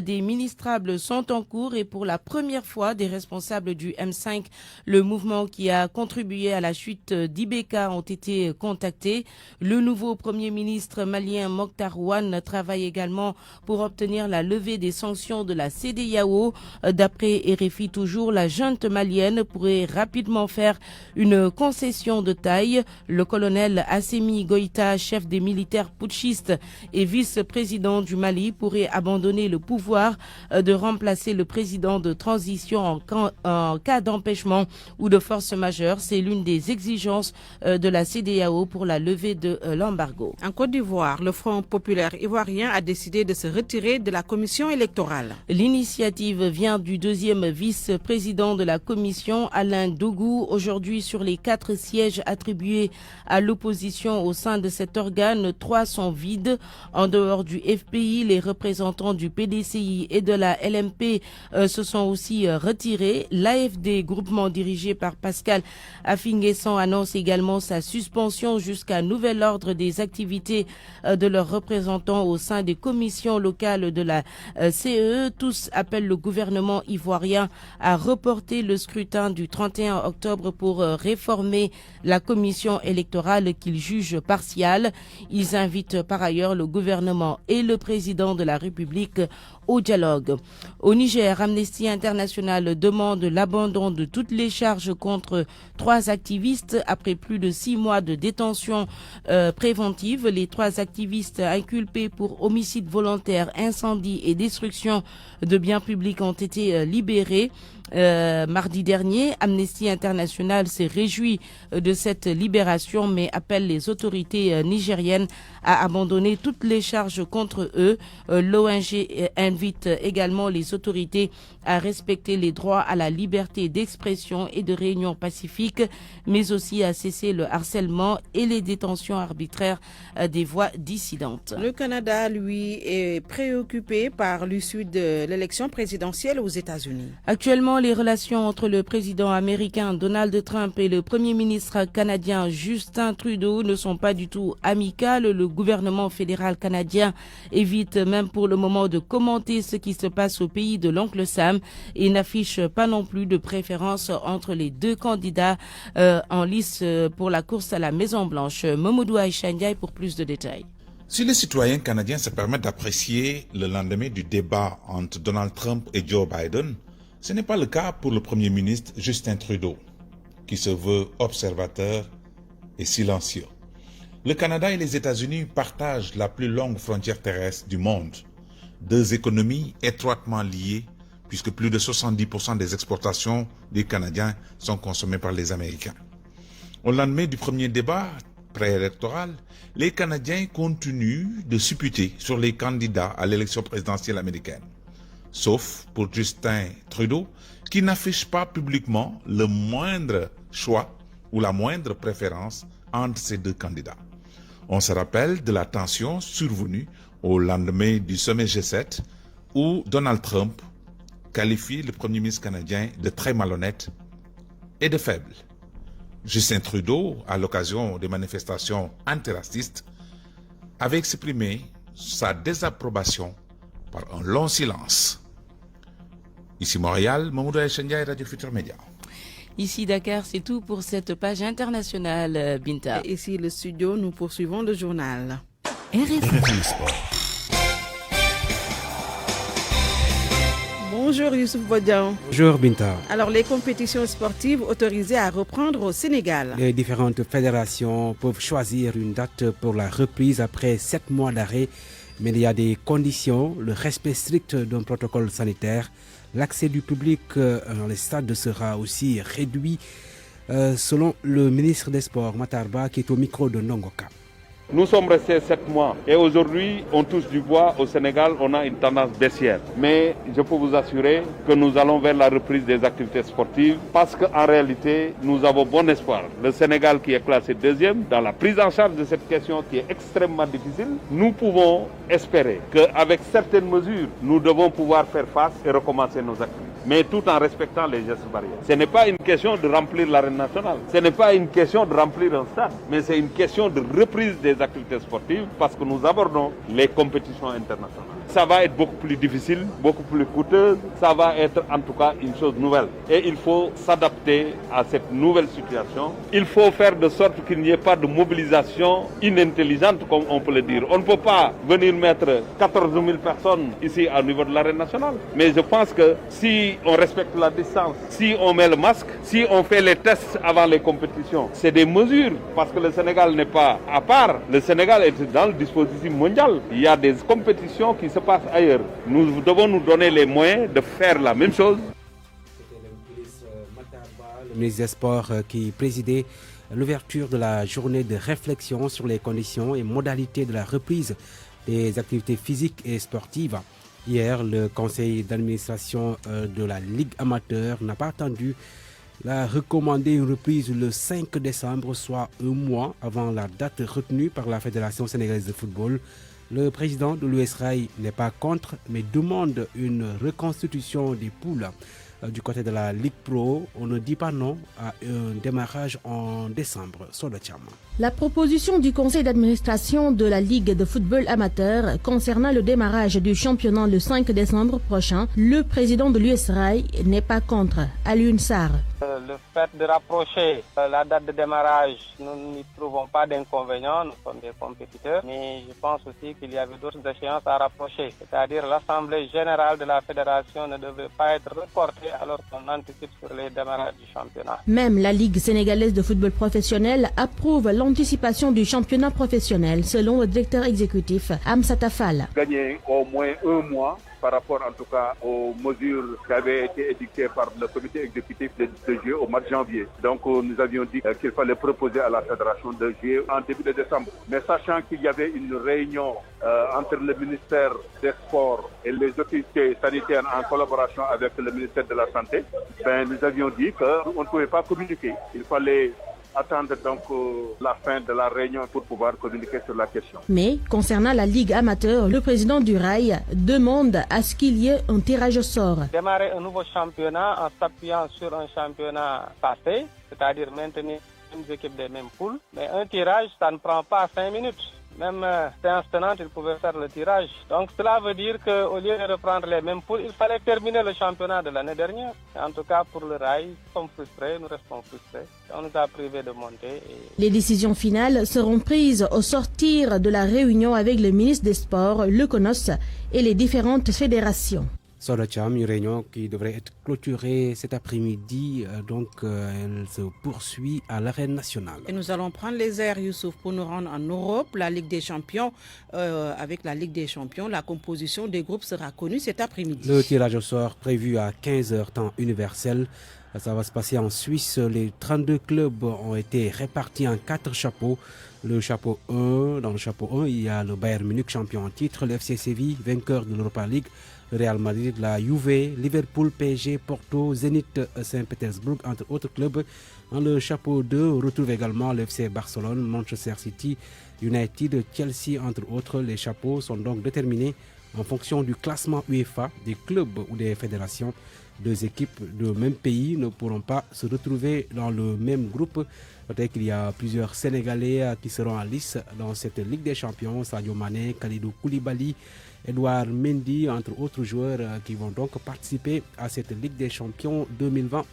des ministrables sont en cours et pour la première fois des responsables du M5, le mouvement qui a contribué à la chute d'Ibeka, ont été contactés. Le nouveau premier ministre malien Mokhtar Ouane travaille également pour obtenir la levée des sanctions de la CEDEAO. D'après RFI toujours, la junte malienne pourrait rapidement faire une concession de taille. Le colonel Assimi Goïta, chef des militaires putschistes et vice-président du Mali, pourrait abandonner le pouvoir de remplacer le président de transition en cas d'empêchement ou de force majeure. C'est l'une des exigences de la CEDEAO pour la levée de l'embargo. En Côte d'Ivoire, le Front populaire ivoirien a décidé de se retirer de la commission électorale. L'initiative vient du deuxième vice-président de la commission, Alain Dougou. Aujourd'hui, sur les 4 sièges attribués à l'opposition au sein de cet organe, 3 sont vides. En dehors du FPI, les représentants du PDCI et de la LMP se sont aussi retirés. L'AFD, groupement dirigé par Pascal Affinguessan, annonce également sa suspension jusqu'à nouvel ordre des activités de leurs représentants au sein des commissions locales de la CE. Tous appellent le gouvernement ivoirien à reporter le scrutin du 31 octobre pour réformer la commission électorale qu'ils jugent partiale. Ils invitent par ailleurs le gouvernement et le président de la République au dialogue. Au Niger, Amnesty International demande l'abandon de toutes les charges contre 3 activistes après plus de 6 mois de détention préventive. Les 3 activistes inculpés pour homicide volontaire, incendie et destruction de biens publics ont été libérés. Mardi dernier, Amnesty International s'est réjoui de cette libération mais appelle les autorités nigériennes à abandonner toutes les charges contre eux. L'ONG invite également les autorités à respecter les droits à la liberté d'expression et de réunion pacifique, mais aussi à cesser le harcèlement et les détentions arbitraires des voix dissidentes. Le Canada, lui, est préoccupé par l'issue de l'élection présidentielle aux États-Unis. Actuellement, les relations entre le président américain Donald Trump et le premier ministre canadien Justin Trudeau ne sont pas du tout amicales. Le gouvernement fédéral canadien évite même pour le moment de commenter ce qui se passe au pays de l'oncle Sam et n'affiche pas non plus de préférence entre les 2 candidats en lice pour la course à la Maison-Blanche. Momodou Aïcha Ndiaye pour plus de détails. Si les citoyens canadiens se permettent d'apprécier le lendemain du débat entre Donald Trump et Joe Biden, ce n'est pas le cas pour le Premier ministre Justin Trudeau, qui se veut observateur et silencieux. Le Canada et les États-Unis partagent la plus longue frontière terrestre du monde. Deux économies étroitement liées, puisque plus de 70% des exportations des Canadiens sont consommées par les Américains. Au lendemain du premier débat préélectoral, les Canadiens continuent de supputer sur les candidats à l'élection présidentielle américaine. Sauf pour Justin Trudeau, qui n'affiche pas publiquement le moindre choix ou la moindre préférence entre ces deux candidats. On se rappelle de la tension survenue au lendemain du sommet G7 où Donald Trump qualifie le premier ministre canadien de très malhonnête et de faible. Justin Trudeau, à l'occasion des manifestations antiracistes, avait exprimé sa désapprobation par un long silence. Ici Montréal, Mamoudou Aïchendia et Radio Futur Média. Ici Dakar, c'est tout pour cette page internationale, Binta. Et ici le studio, nous poursuivons le journal. RFI Sport. Bonjour Youssouf Bodian. Bonjour Binta. Alors les compétitions sportives autorisées à reprendre au Sénégal. Les différentes fédérations peuvent choisir une date pour la reprise après 7 mois d'arrêt, mais il y a des conditions, le respect strict d'un protocole sanitaire. L'accès du public dans les stades sera aussi réduit, selon le ministre des Sports, Matar Ba, qui est au micro de Nongoka. Nous sommes restés 7 mois et aujourd'hui, on touche du bois. Au Sénégal, on a une tendance baissière. Mais je peux vous assurer que nous allons vers la reprise des activités sportives parce qu'en réalité, nous avons bon espoir. Le Sénégal qui est classé deuxième, dans la prise en charge de cette question qui est extrêmement difficile, nous pouvons espérer qu'avec certaines mesures, nous devons pouvoir faire face et recommencer nos activités. Mais tout en respectant les gestes barrières. Ce n'est pas une question de remplir l'arène nationale. Ce n'est pas une question de remplir un stade. Mais c'est une question de reprise des activités sportives parce que nous abordons les compétitions internationales. Ça va être beaucoup plus difficile, beaucoup plus coûteux. Ça va être en tout cas une chose nouvelle. Et il faut s'adapter à cette nouvelle situation. Il faut faire de sorte qu'il n'y ait pas de mobilisation inintelligente, comme on peut le dire. On ne peut pas venir mettre 14 000 personnes ici au niveau de l'arène nationale. Mais je pense que si on respecte la distance, si on met le masque, si on fait les tests avant les compétitions, c'est des mesures parce que le Sénégal n'est pas à part. Le Sénégal est dans le dispositif mondial. Il y a des compétitions qui se passent ailleurs. Nous devons nous donner les moyens de faire la même chose. Le ministre des Sports qui présidait l'ouverture de la journée de réflexion sur les conditions et modalités de la reprise des activités physiques et sportives. Hier, le conseil d'administration de la Ligue amateur n'a pas attendu. Il a recommandé une reprise le 5 décembre, soit un mois avant la date retenue par la Fédération sénégalaise de football. Le président de l'USRAI n'est pas contre, mais demande une reconstitution des poules. Du côté de la Ligue Pro, on ne dit pas non à un démarrage en décembre. La proposition du conseil d'administration de la Ligue de football amateur concernant le démarrage du championnat le 5 décembre prochain, le président de l'USRAI n'est pas contre. Alioune Sarr. Le fait de rapprocher la date de démarrage, nous n'y trouvons pas d'inconvénient, nous sommes des compétiteurs, mais je pense aussi qu'il y avait d'autres échéances à rapprocher, c'est-à-dire l'Assemblée générale de la Fédération ne devrait pas être reportée alors qu'on anticipe sur les démarrages du championnat. Même la Ligue sénégalaise de football professionnel approuve l'anticipation du championnat professionnel, selon le directeur exécutif Amsata Fall. Gagner au moins un mois par rapport en tout cas aux mesures qui avaient été édictées par le comité exécutif de jeu au mois de janvier. Donc nous avions dit qu'il fallait proposer à la fédération de jouer en début de décembre. Mais sachant qu'il y avait une réunion entre le ministère des Sports et les autorités sanitaires en collaboration avec le ministère de la Santé, nous avions dit qu'on ne pouvait pas communiquer. Il fallait attendre donc la fin de la réunion pour pouvoir communiquer sur la question. Mais concernant la Ligue amateur, le président du RAI demande à ce qu'il y ait un tirage au sort. Démarrer un nouveau championnat en s'appuyant sur un championnat passé, c'est-à-dire maintenir une équipe des mêmes poules. Mais un tirage, ça ne prend pas 5 minutes. Même séance tenante, il pouvait faire le tirage. Donc cela veut dire qu'au lieu de reprendre les mêmes poules, il fallait terminer le championnat de l'année dernière. En tout cas, pour le RAI, nous sommes frustrés, nous restons frustrés. On nous a privés de monter. Les décisions finales seront prises au sortir de la réunion avec le ministre des Sports, le CONOS et les différentes fédérations. Sodacham, une réunion qui devrait être clôturée cet après-midi, elle se poursuit à l'arène nationale. Et nous allons prendre les airs, Youssouf, pour nous rendre en Europe. La Ligue des Champions, avec la Ligue des Champions, la composition des groupes sera connue cet après-midi. Le tirage au sort prévu à 15h temps universel. Ça va se passer en Suisse. Les 32 clubs ont été répartis en 4 chapeaux. Le chapeau 1, dans le chapeau 1, il y a le Bayern Munich, champion en titre, le FC Séville, vainqueur de l'Europa League, le Real Madrid, la Juve, Liverpool, PSG, Porto, Zénith, Saint-Pétersbourg, entre autres clubs. Dans le chapeau 2, on retrouve également le FC Barcelone, Manchester City, United, Chelsea, entre autres. Les chapeaux sont donc déterminés en fonction du classement UEFA des clubs ou des fédérations. 2 équipes de même pays ne pourront pas se retrouver dans le même groupe. Peut-être qu'il y a plusieurs Sénégalais qui seront en lice dans cette Ligue des Champions. Sadio Mané, Kalidou Koulibaly, Edouard Mendy, entre autres joueurs qui vont donc participer à cette Ligue des Champions 2020-2021.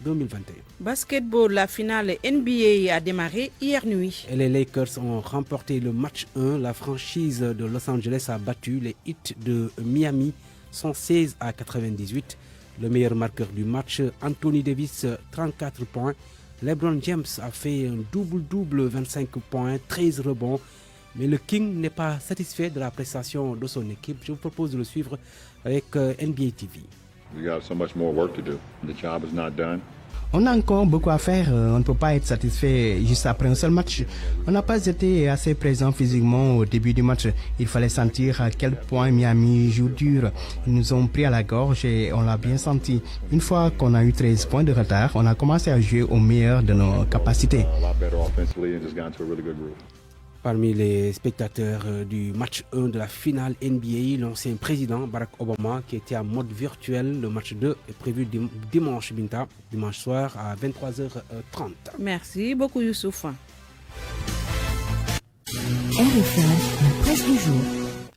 Basketball, la finale NBA a démarré hier nuit. Et les Lakers ont remporté le match 1. La franchise de Los Angeles a battu les Heat de Miami 116-98. Le meilleur marqueur du match, Anthony Davis, 34 points. LeBron James a fait un double-double, 25 points, 13 rebonds. Mais le King n'est pas satisfait de la prestation de son équipe. Je vous propose de le suivre avec NBA TV. We got so much more work to do. The job is not done. On a encore beaucoup à faire. On ne peut pas être satisfait juste après un seul match. On n'a pas été assez présent physiquement au début du match. Il fallait sentir à quel point Miami joue dur. Ils nous ont pris à la gorge et on l'a bien senti. Une fois qu'on a eu 13 points de retard, on a commencé à jouer au meilleur de nos capacités. Parmi les spectateurs du match 1 de la finale NBA, l'ancien président Barack Obama qui était en mode virtuel. Le match 2 est prévu dimanche soir à 23h30. Merci beaucoup Youssouf. RFM, la presse du jour.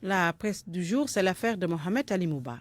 La presse du jour, c'est l'affaire de Mohamed Ali Mouba.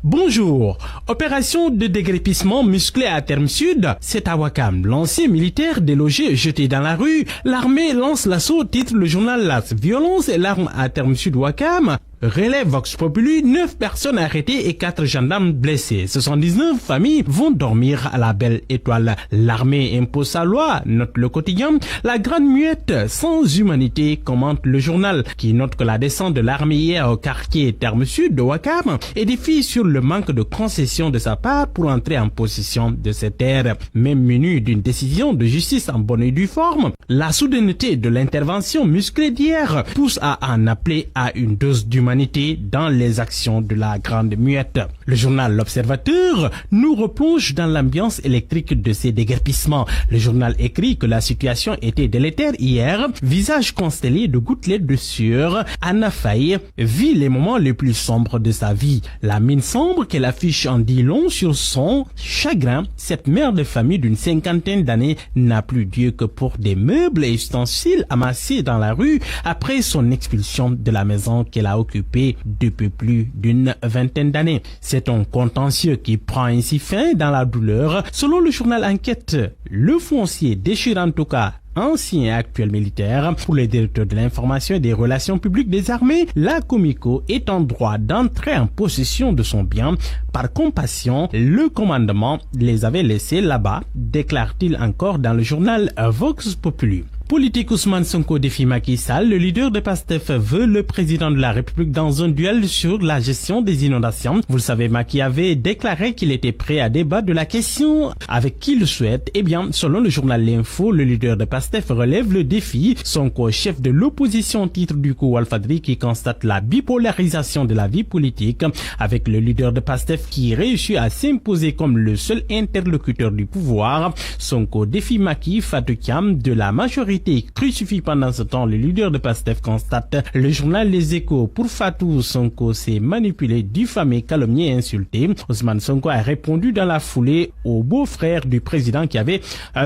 Bonjour. Opération de déguerpissement musclé à Terme Sud, c'est à Ouakam. L'ancien militaire délogé jeté dans la rue, l'armée lance l'assaut, titre le journal LAS. Violence et l'arme à Terme Sud Ouakam. Relève Vox Populi, 9 personnes arrêtées et 4 gendarmes blessés. 79 familles vont dormir à la Belle Étoile. L'armée impose sa loi, note le quotidien. La Grande Muette, sans humanité, commente le journal, qui note que la descente de l'armée hier au quartier Terme Sud de Ouakam édifie sur le manque de concession de sa part pour entrer en possession de ces terres. Même menu d'une décision de justice en bonne et due forme, la soudaineté de l'intervention musclée d'hier pousse à en appeler à une dose d'humanité dans les actions de la Grande Muette. Le journal L'Observateur nous replonge dans l'ambiance électrique de ces déguerpissements. Le journal écrit que la situation était délétère hier. Visage constellé de gouttelettes de sueur, Anna Faye vit les moments les plus sombres de sa vie. La mine sombre qu'elle affiche en dit long sur son chagrin. Cette mère de famille d'une 50aine d'années n'a plus Dieu que pour des meubles et ustensiles amassés dans la rue après son expulsion de la maison qu'elle a occupée depuis plus d'une vingtaine d'années. C'est un contentieux qui prend ainsi fin dans la douleur. Selon le journal Enquête, le foncier déchire en tout cas ancien et actuel militaire. Pour les directeurs de l'information et des relations publiques des armées, la Comico est en droit d'entrer en possession de son bien. Par compassion, le commandement les avait laissés là-bas, déclare-t-il encore dans le journal Vox Populi. Politique, Ousmane Sonko défie Macky Sall. Le leader de PASTEF veut le président de la République dans un duel sur la gestion des inondations. Vous le savez, Macky avait déclaré qu'il était prêt à débattre de la question avec qui le souhaite. Eh bien, selon le journal L'Info, le leader de PASTEF relève le défi. Sonko, chef de l'opposition, titre du coup Walfadri, qui constate la bipolarisation de la vie politique, avec le leader de PASTEF qui réussit à s'imposer comme le seul interlocuteur du pouvoir. Sonko défie Macky, Fatou Thiam de la majorité crucifie pendant ce temps le leader de PASTEF, constate le journal Les Échos. Pour Fatou, Sonko s'est manipulé, diffamé, calomnié et insulté. Ousmane Sonko a répondu dans la foulée au beau-frère du président qui avait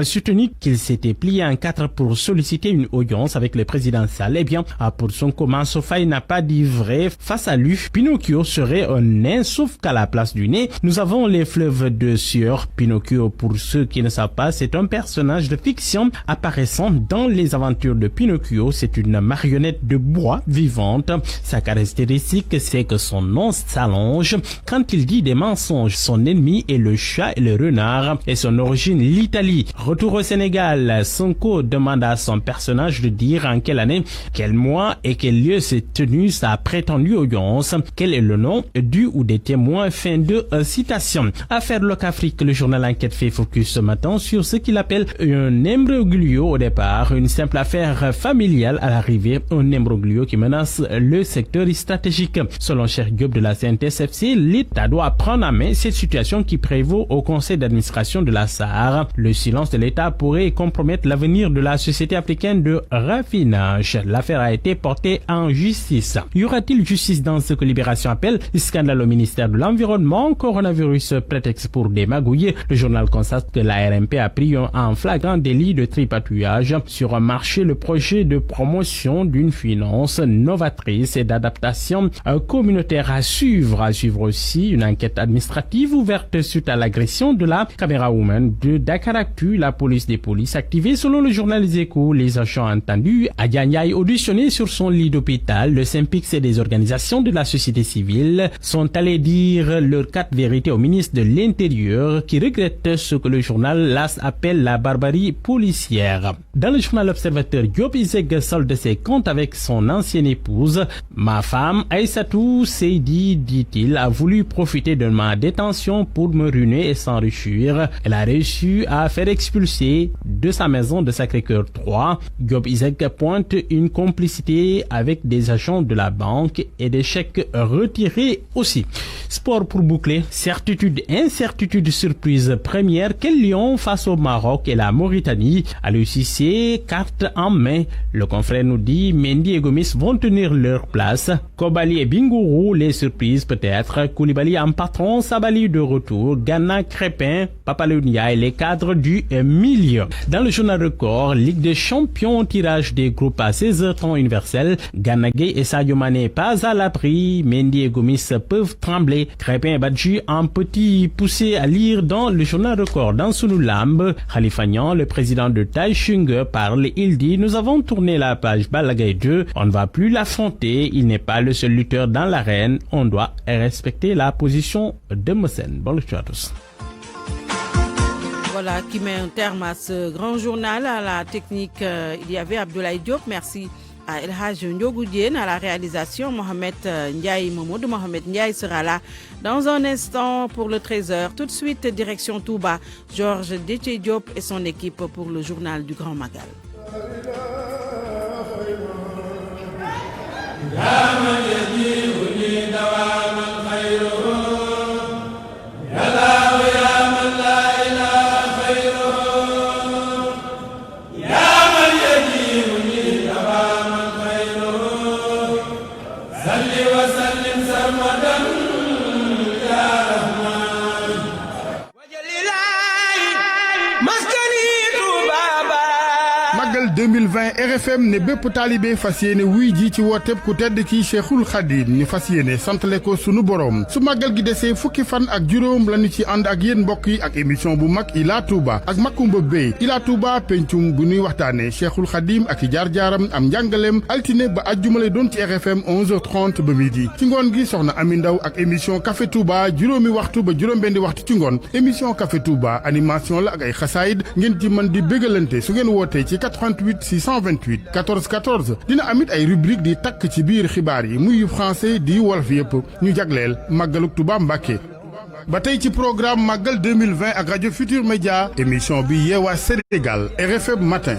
soutenu qu'il s'était plié en 4 pour solliciter une audience avec le président Sall. Eh bien, pour Sonko, Mansour Faye n'a pas dit vrai. Face à lui, Pinocchio serait un nain, sauf qu'à la place du nez, nous avons les fleuves de sueur. Pinocchio, pour ceux qui ne savent pas, c'est un personnage de fiction apparaissant dans Dans les aventures de Pinocchio, c'est une marionnette de bois vivante. Sa caractéristique, c'est que son nom s'allonge. Quand il dit des mensonges, son ennemi est le chat et le renard et son origine l'Italie. Retour au Sénégal, Sonko demande à son personnage de dire en quelle année, quel mois et quel lieu s'est tenue sa prétendue audience, quel est le nom du ou des témoins. Fin de citation. Affaire Locafrique, le journal Enquête fait focus ce matin sur ce qu'il appelle un imbroglio au départ, une simple affaire familiale à l'arrivée, un imbroglio qui menace le secteur stratégique. Selon Cheikh Diop de la CNTS/FC, l'État doit prendre en main cette situation qui prévaut au conseil d'administration de la SAR. Le silence de l'État pourrait compromettre l'avenir de la société africaine de raffinage. L'affaire a été portée en justice. Y aura-t-il justice dans ce que Libération appelle scandale au ministère de l'Environnement? Coronavirus prétexte pour des magouilles. Le journal constate que la RMP a pris un flagrant délit de tripatouillage sur un marché le projet de promotion d'une finance novatrice et d'adaptation communautaire à suivre. À suivre aussi une enquête administrative ouverte suite à l'agression de la caméra woman de Dakaractu. La police des polices activée. Selon le journal Les Échos, les agents entendus à Diagnaï auditionné sur son lit d'hôpital. Le Synpics et des organisations de la société civile sont allés dire leur quatre vérités au ministre de l'Intérieur qui regrette ce que le journal LAS appelle la barbarie policière. Dans le journal Observateur, Diop Iseg solde ses comptes avec son ancienne épouse. Ma femme, Aïssatou Seydi, dit-il, a voulu profiter de ma détention pour me ruiner et s'enrichir. Elle a réussi à faire expulser de sa maison de Sacré-Cœur 3. Diop Iseg pointe une complicité avec des agents de la banque et des chèques retirés aussi. Sport pour boucler, certitude, incertitude, surprise première, quel lion face au Maroc et la Mauritanie. À l'UCC, carte en main. Le confrère nous dit, Mendy et Gomis vont tenir leur place. Kobali et Bingourou, les surprises peut-être. Koulibaly en patron, Sabali de retour. Ghana, Crépin, Papalounia et les cadres du milieu. Dans le journal Record, Ligue des champions, tirage des groupes à 16h30 universel. Ghana Gueye et Sadio Mané pas à l'abri. Mendy et Gomis peuvent trembler. Crépin et Badji en petit poussé à lire dans le journal Record. Dans Sunulamb, Khalifa Niang, le président de Taichung, parle. Il dit, nous avons tourné la page Balagaï 2. On ne va plus l'affronter. Il n'est pas le seul lutteur dans l'arène. On doit respecter la position de Mossen. Bonne lecture à tous. Voilà qui met un terme à ce grand journal. À la technique, il y avait Abdoulaye Diop. Merci à El Hadj Ndiogou-Diène. À la réalisation, Mohamed Ndiaye, Mamadou Mohamed Ndiaye sera là dans un instant pour le 13h. Tout de suite, direction Touba. Georges Déthié Diop et son équipe pour le journal du Grand Magal. Magal 2020 RFM ne bépp taalibe fas yéene wuy ji ci wooteb ku tedd ki Cheikhul Khadim ñu fas yéene santale ko sunu borom su magal gi desee fukki fan ak juróom lañu ci ànd ak yéen mbokk yi ak émission bu mag Ila Touba ak Makumba Bey Ila Touba pencum bu ñuy waxtaane Cheikhul Khadim ak i jaar-jaaram am njàngaleem altine ba àjjuma lay doon ci RFM 11h30 ba midi ci ngoon gi soxna Ami Ndaw ak émission Café Touba juróomi waxtu ba juróom-benni waxtu ci ngoon émission Café Touba animation la ak ay xasaayid ngeen ci mën di bégalante su ngeen wootee ci 88 628 14 14 dina amit ay rubrique di takk ci biir xibaar yi muy français di wolof yëpp ñu jagleel màggaluk Touba Mbacké ba tey ci programme màggal 2020 ak rajo Futur Média émission bi yeewaa Sénégal RFM matin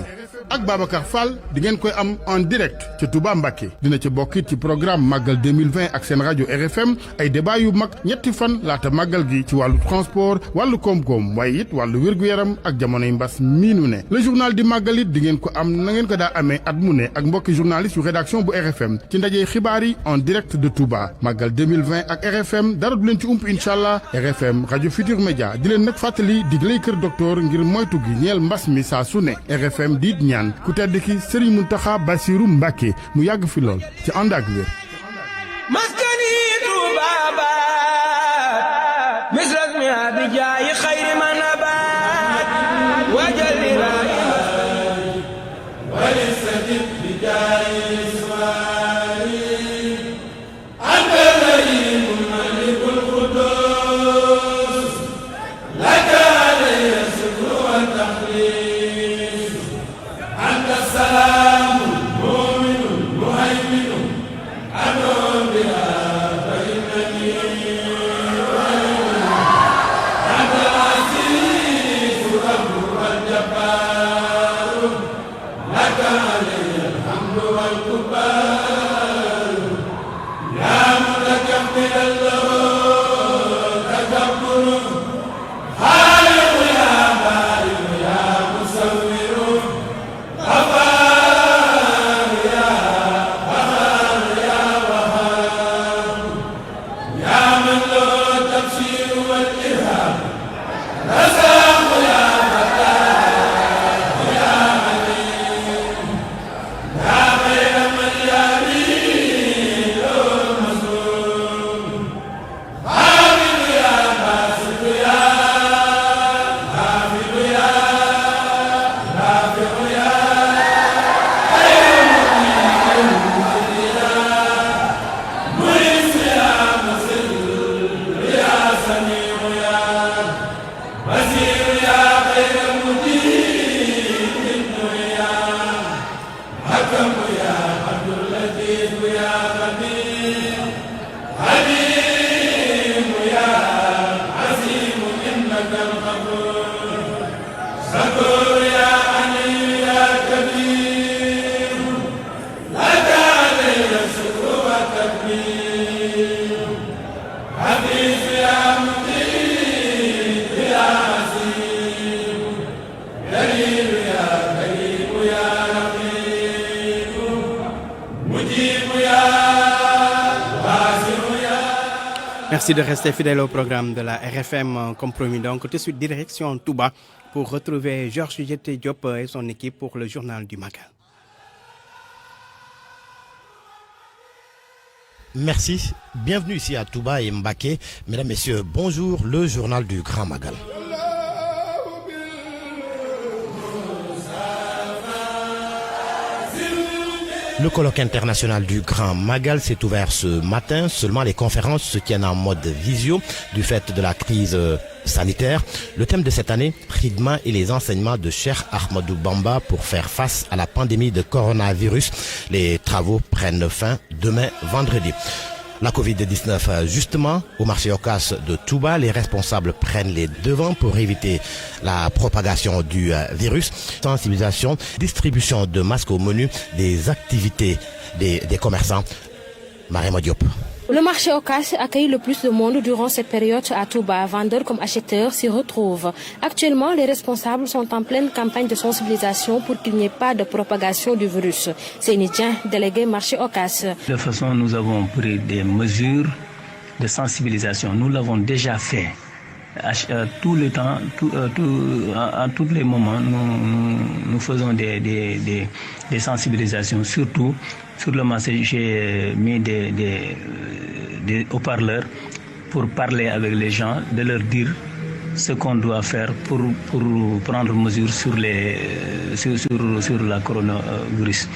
ak Babacar Fall di ngeen koy am en direct ci Touba Mbacké dina ci bokkit ci programme màggal 2020 ak seen rajo RFM ay débat yu mag ñetti fan laata màggal gi ci wàllu transport wàllu koom-koom waaye it wàllu wér-gu-yaram ak jamonoy mbas mii nu ne le journal di màggal it di ngeen ko am na ngeen ko daa amee at mu ne ak mbokki journaliste yu rédaction bu RFM ci ndaje xibaar yi en direct de Touba màggal 2020 ak RFM dara du leen ci ump incha allah RFM rajo Futur Média di leen nag fàttali diglay kër docteur ngir moytu gi ñeel mbas mi saa su ne RFM diit ñaan ku tedd ki Serigne Mountakha Bassirou Mbacké mu yàgg fi lool ci ànd ak wér maskani Touba misras mi abijaayi xayri man abaat wajal Merci de rester fidèle au programme de la RFM. Comme promis, donc tout de suite direction Touba pour retrouver Georges Diop et son équipe pour le journal du Magal. Merci. Bienvenue ici à Touba et Mbaké. Mesdames, Messieurs, bonjour, le journal du Grand Magal. Le colloque international du Grand Magal s'est ouvert ce matin. Seulement les conférences se tiennent en mode visio du fait de la crise sanitaire. Le thème de cette année, Khidma et les enseignements de Cheikh Ahmadou Bamba pour faire face à la pandémie de coronavirus. Les travaux prennent fin demain vendredi. La Covid-19, justement, au marché Ocas de Touba, les responsables prennent les devants pour éviter la propagation du virus. Sensibilisation, distribution de masques au menu, des activités des commerçants. Marema Diop. Le marché Ocas accueille le plus de monde durant cette période à Touba. Vendeurs comme acheteurs s'y retrouvent. Actuellement, les responsables sont en pleine campagne de sensibilisation pour qu'il n'y ait pas de propagation du virus. C'est Nidjan, délégué marché Ocas. De toute façon, nous avons pris des mesures de sensibilisation. Nous l'avons déjà fait. Tout le temps, à tous les moments, nous faisons des sensibilisations, surtout sur le marché. J'ai mis des haut-parleurs pour parler avec les gens, de leur dire ce qu'on doit faire pour prendre mesure sur la coronavirus.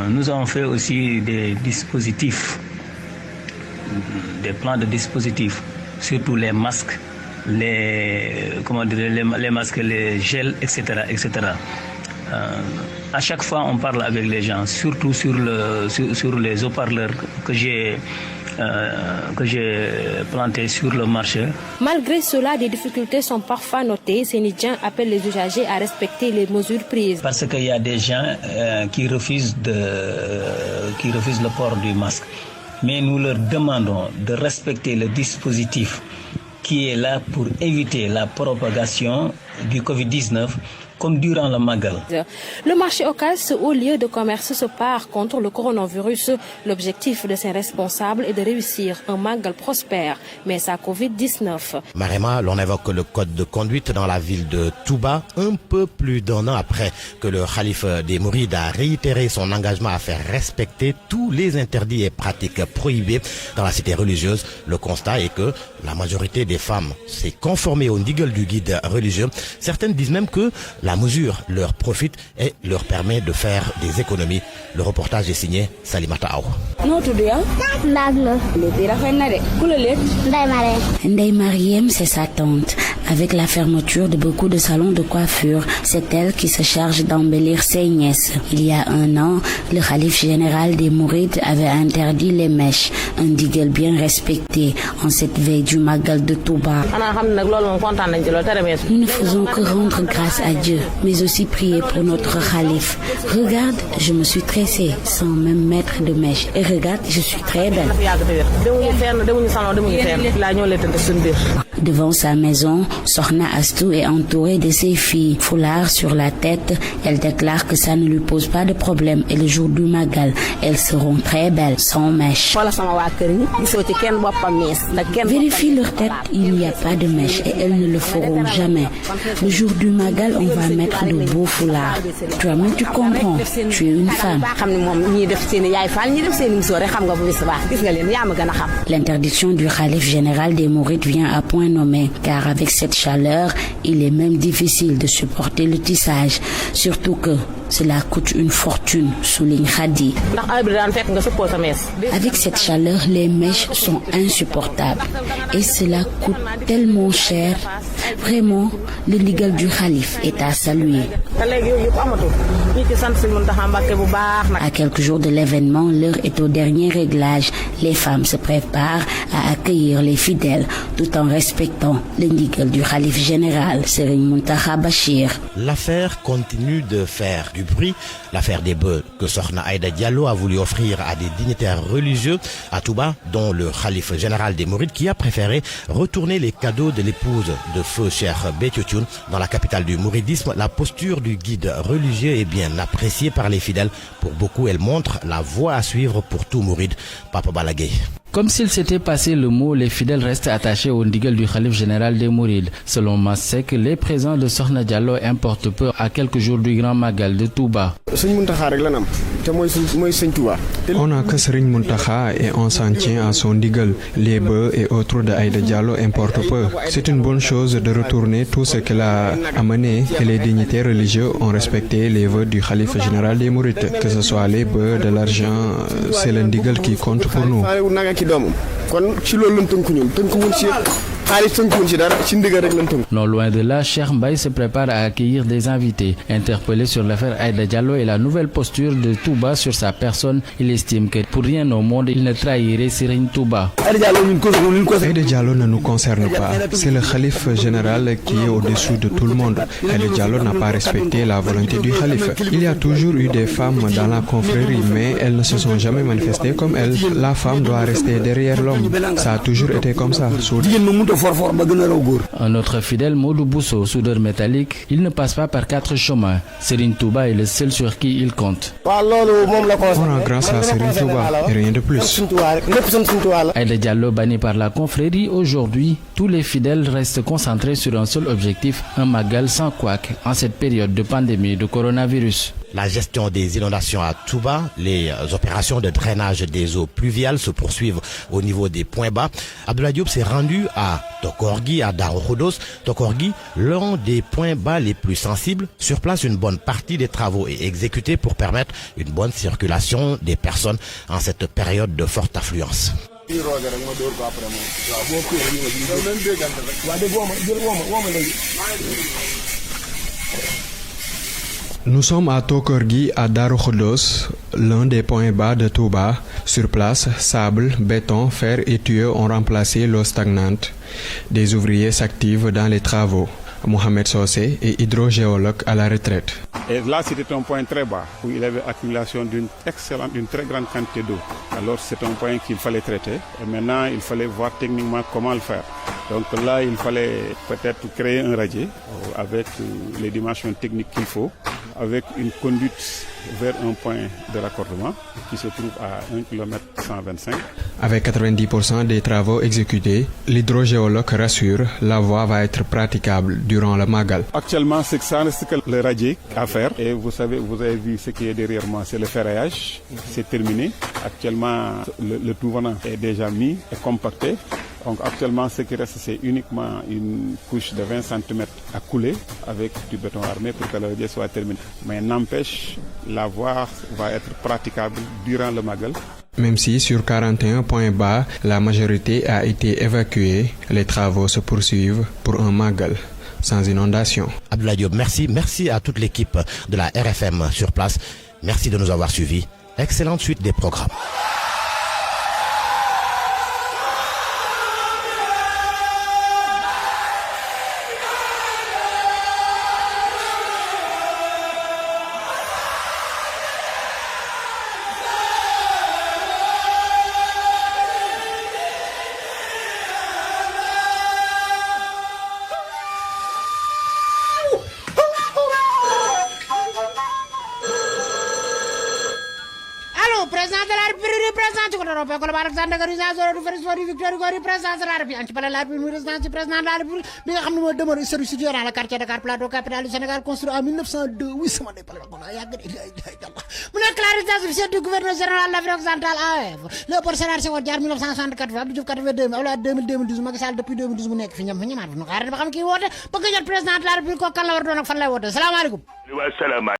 Nous avons fait aussi des dispositifs, des plans de dispositifs, surtout les masques, les masques, les gels, etc., etc. À chaque fois, on parle avec les gens, surtout sur les haut-parleurs que j'ai plantés sur le marché. Malgré cela, des difficultés sont parfois notées. Sénidjan appelle les usagers à respecter les mesures prises. Parce qu'il y a des gens qui refusent le port du masque. Mais nous leur demandons de respecter le dispositif qui est là pour éviter la propagation du Covid-19 comme durant le Magal. Le marché Ocas, au lieu de commerce, se part contre le coronavirus. L'objectif de ses responsables est de réussir un Magal prospère, mais sa Covid-19. Marema, l'on évoque le code de conduite dans la ville de Touba, un peu plus d'un an après que le Khalif des Mourides a réitéré son engagement à faire respecter tous les interdits et pratiques prohibées dans la cité religieuse. Le constat est que la majorité des femmes s'est conformée au ndigal du guide religieux. Certaines disent même que la mesure leur profite et leur permet de faire des économies. Le reportage est signé Salimata Aou. Ndeye Mariem, c'est sa tante. Avec la fermeture de beaucoup de salons de coiffure, c'est elle qui se charge d'embellir ses nièces. Il y a un an, le Khalif général des Mourides avait interdit les mèches, un ndigal bien respecté en cette veille du Magal de Touba. Nous ne faisons que rendre grâce à Dieu, mais aussi prier pour notre Khalif. Regarde, je me suis tressée sans même mettre de mèche. Et regarde, je suis très belle. Devant sa maison, Sorna Astou est entourée de ses filles. Foulard sur la tête, elle déclare que ça ne lui pose pas de problème. Et le jour du Magal, elles seront très belles, sans mèche. Vérifie leur tête, il n'y a pas de mèche et elles ne le feront jamais. Le jour du Magal, on va mettre de beaux foulards. Toi-même, tu comprends, tu es une femme. L'interdiction du Khalif général des Mourides vient à point nommé, car avec cette chaleur, il est même difficile de supporter le tissage. Surtout que Cela coûte une fortune, souligne Khadi. Avec cette chaleur, les mèches sont insupportables et cela coûte tellement cher. Vraiment, le Ligal du Khalif est à saluer. À quelques jours de l'événement, l'heure est au dernier réglage. Les femmes se préparent à accueillir les fidèles tout en respectant le Ligal du Khalif général, Serigne Mountakha Bachir. L'affaire continue de faire du bruit. L'affaire des bœufs que Sokhna Aïda Diallo a voulu offrir à des dignitaires religieux à Touba, dont le Khalif général des Mourides, qui a préféré retourner les cadeaux de l'épouse de feu Cheikh Béthio Thioune dans la capitale du mouridisme. La posture du guide religieux est bien appréciée par les fidèles. Pour beaucoup, elle montre la voie à suivre pour tout mouride. Papa Balagay. Comme s'il s'était passé le mot, les fidèles restent attachés au ndigal du Khalif général des Mourides. Selon Massek, les présents de Sokhna Diallo importent peu à quelques jours du Grand Magal de Touba. On n'a que Serigne Mountakha et on s'en tient à son ndigal. Les bœufs et autres de Aïda Diallo importent peu. C'est une bonne chose de retourner tout ce qu'elle a amené et les dignitaires religieux ont respecté les vœux du Khalif général des Mourides. Que ce soit les bœufs, de l'argent, c'est le ndigal qui compte pour nous. Non loin de là, Cheikh Mbaye se prépare à accueillir des invités. Interpellé sur l'affaire Aïda Diallo et la nouvelle posture de Touba sur sa personne, il estime que pour rien au monde il ne trahirait Serigne Touba. Aïda Diallo ne nous concerne pas. C'est le Khalif général qui est au-dessous de tout le monde. Aïda Diallo n'a pas respecté la volonté du Khalif. Il y a toujours eu des femmes dans la confrérie, mais elles ne se sont jamais manifestées comme elle. La femme doit rester derrière l'homme. Ça a toujours été comme ça. Un autre fidèle, Modou Bousso, soudeur métallique, il ne passe pas par 4 chemins. Serigne Touba est le seul sur qui il compte. On rend grâce à Serigne Touba et rien de plus. Aïda Diallo banni par la confrérie, aujourd'hui, tous les fidèles restent concentrés sur un seul objectif, un magal sans couac en cette période de pandémie de coronavirus. La gestion des inondations à Touba, les opérations de drainage des eaux pluviales se poursuivent au niveau des points bas. Abdoulaye Diop s'est rendu à Tokorgui, à Darou Khoudoss. Tokorgui, l'un des points bas les plus sensibles. Sur place, une bonne partie des travaux est exécutée pour permettre une bonne circulation des personnes en cette période de forte affluence. Nous sommes à Tokorgui, à Darou Khoudoss, l'un des points bas de Touba. Sur place, sable, béton, fer et tuyaux ont remplacé l'eau stagnante. Des ouvriers s'activent dans les travaux. Mohamed Sossé est hydrogéologue à la retraite. Et là, c'était un point très bas où il y avait accumulation d'une très grande quantité d'eau. Alors, c'est un point qu'il fallait traiter. Et maintenant, il fallait voir techniquement comment le faire. Donc là, il fallait peut-être créer un radier avec les dimensions techniques qu'il faut, avec une conduite vers un point de raccordement qui se trouve à 1 km 125. Avec 90% des travaux exécutés, l'hydrogéologue rassure, la voie va être praticable durant le Magal. Actuellement, c'est ça reste que le radier à faire. Et vous avez vu ce qui est derrière moi, c'est le ferraillage. C'est terminé. Actuellement, le tout venant est déjà mis et compacté. Donc actuellement, ce qui reste, c'est uniquement une couche de 20 cm à couler avec du béton armé pour que le radier soit terminé. Mais n'empêche, la voie va être praticable durant le Magal. Même si sur 41 points bas, la majorité a été évacuée, les travaux se poursuivent pour un Magal sans inondation. Abdoulaye Diop, merci. Merci à toute l'équipe de la RFM sur place. Merci de nous avoir suivis. Excellente suite des programmes. bi nga xam ne moo demeuré service durant le quartier Dakar Plateau capitale du Sénégal construit en 1902 oui sama ne pale ba yàgg mu nekk la résidence officielle du gouverneur général de l'Afrique occidentale AOF Léopold Sédar Senghor Diar 1964 Abdou Diouf 82 Abdoulaye 2012 Macky Sall depuis 2012 mu nekk fi ñam fa ñamaat fa nu xaaral ba xam kii woote bëgg jot président de la République ko kan la war doon ak fan lay woote salaamaaleykum.